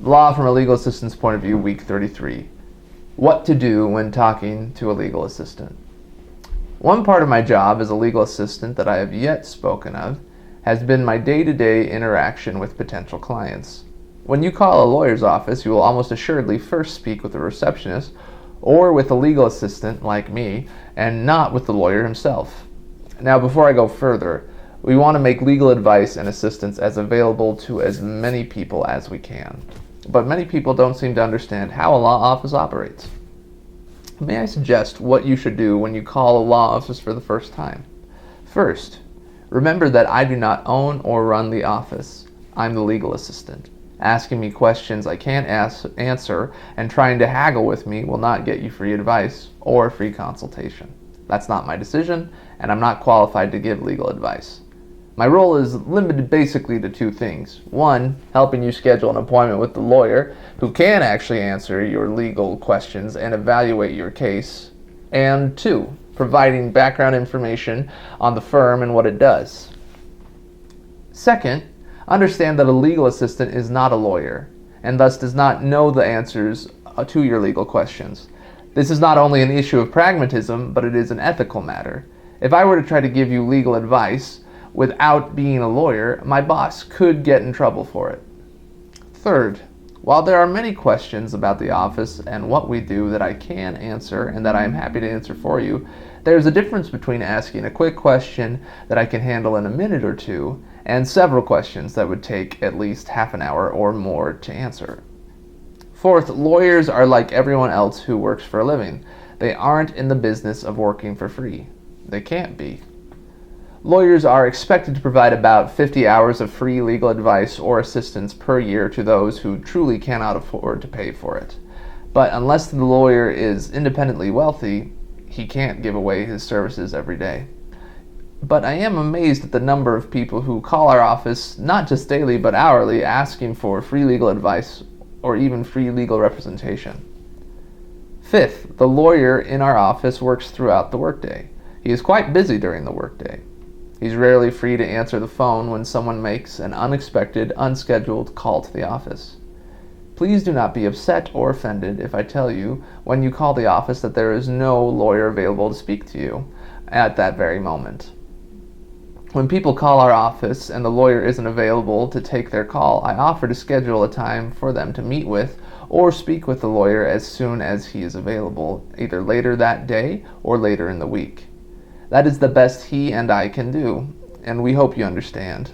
Law from a Legal Assistant's Point of View, Week 33. What to do when talking to a legal assistant. One part of my job as a legal assistant that I have yet spoken of has been my day-to-day interaction with potential clients. When you call a lawyer's office, you will almost assuredly first speak with a receptionist or with a legal assistant like me, and not with the lawyer himself. Now, before I go further, we want to make legal advice and assistance as available to as many people as we can. But many people don't seem to understand how a law office operates. May I suggest what you should do when you call a law office for the first time? First, remember that I do not own or run the office. I'm the legal assistant. Asking me questions I can't answer and trying to haggle with me will not get you free advice or free consultation. That's not my decision, and I'm not qualified to give legal advice. My role is limited basically to two things. One, helping you schedule an appointment with the lawyer who can actually answer your legal questions and evaluate your case. And two, providing background information on the firm and what it does. Second, understand that a legal assistant is not a lawyer and thus does not know the answers to your legal questions. This is not only an issue of pragmatism, but it is an ethical matter. If I were to try to give you legal advice without being a lawyer, my boss could get in trouble for it. Third, while there are many questions about the office and what we do that I can answer and that I am happy to answer for you, there's a difference between asking a quick question that I can handle in a minute or two and several questions that would take at least half an hour or more to answer. Fourth, lawyers are like everyone else who works for a living. They aren't in the business of working for free. They can't be. Lawyers are expected to provide about 50 hours of free legal advice or assistance per year to those who truly cannot afford to pay for it. But unless the lawyer is independently wealthy, he can't give away his services every day. But I am amazed at the number of people who call our office, not just daily but hourly, asking for free legal advice or even free legal representation. Fifth, the lawyer in our office works throughout the workday. He is quite busy during the workday. He's rarely free to answer the phone when someone makes an unexpected, unscheduled call to the office. Please do not be upset or offended if I tell you when you call the office that there is no lawyer available to speak to you at that very moment. When people call our office and the lawyer isn't available to take their call, I offer to schedule a time for them to meet with or speak with the lawyer as soon as he is available, either later that day or later in the week. That is the best he and I can do, and we hope you understand.